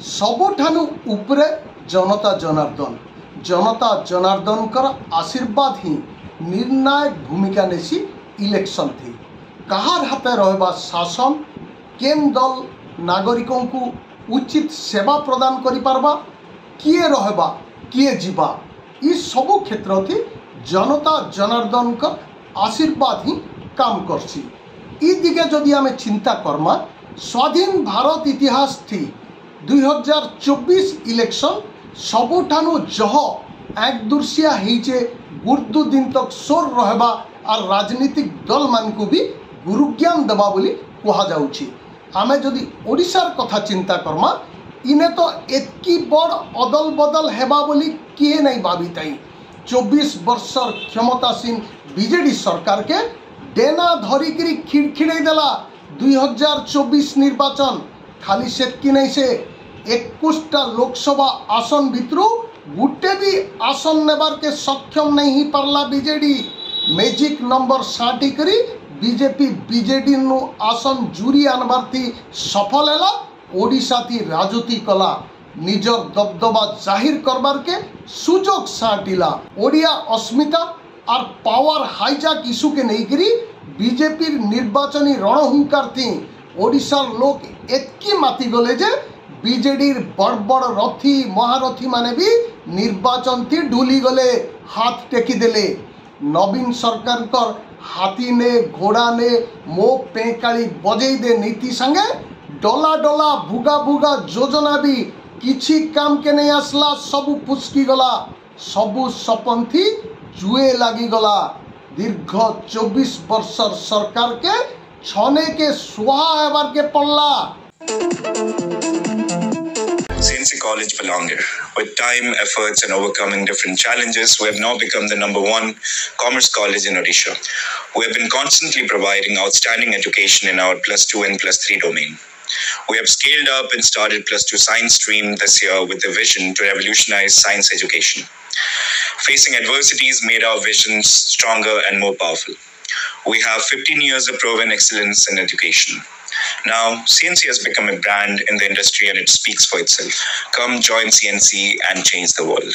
सबुठानु उपरे जनता जनार्दन जनता जनार्दन कर आशीर्वाद ही निर्णायक भूमिका नेसी इलेक्शन थी। कहार हाथे रहबा शासन केन दल नागरिकों को उचित सेवा प्रदान करि पारबा किए रहबा किए जीवा ई सबु क्षेत्र थी जनता जनार्दन का आशीर्वाद ही काम करसी। ई दिगे जदि आमे चिंता करमा स्वाधीन भारत इतिहास थी 2024 इलेक्शन सबुठानु जह एक दुर्सिया होइचे गुर्दु दिन तक सोर रहबा और राजनीतिक दल मान को भी गुरुज्ञान देवा बोली कहा जाउछि। आमे जदि ओडिशार कथा चिंता करमा इने तो एतकी बड़ अदल बदल हेबा बोली किए नहीं भाविताई। 24 वर्षर क्षमतासीन बीजेडी सरकार के डेना धरिकी खिड़खिड़े देला 2024 निर्वाचन खाली सेतकी नहीं से 21टा लोकसभा आसन भितरु गुटे भी आसन नेबार के सक्षम नहीं ही पारला बीजेडी। मैजिक नंबर साटी करी बीजेपी बीजेडी नु आसन जुरी आनबार थी सफल हैला। ओडिशा थी राजनीति कला निजर दबदबा जाहिर करबार के सुजोग साटिला। ओडिया अस्मिता और पावर हाईजैक इशू के नहीं करी बीजेपी निर्वाचनी रणहुंकार थी। ओडिशार लोक एतकी माति गले जे बीजेडी बड़ बड़ रथी महारथी माने भी निर्वाचन थी ढुली गले हाथ टेकी देले। नवीन सरकार कर हाथी ने घोड़ा ने मो पेकाली बजई दे नीति संगे डला डला भुगा भुगा योजना भी किछि काम के नहीं आसला सबु पुस्की गला सबु सपन थी जुए लगी गला। दीर्घ 24 वर्षर सरकार के छने के सुहा हेबार के पड़ला। CNC College Palanger. With time, efforts and overcoming different challenges, we have now become the #1 commerce college in Odisha. We have been constantly providing outstanding education in our +2 and +3 domain. We have scaled up and started +2 science stream this year with a vision to revolutionize science education. Facing adversities made our visions stronger and more powerful. We have 15 years of proven excellence in education. Now, CNC has become a brand in the industry and it speaks for itself. Come join CNC and change the world.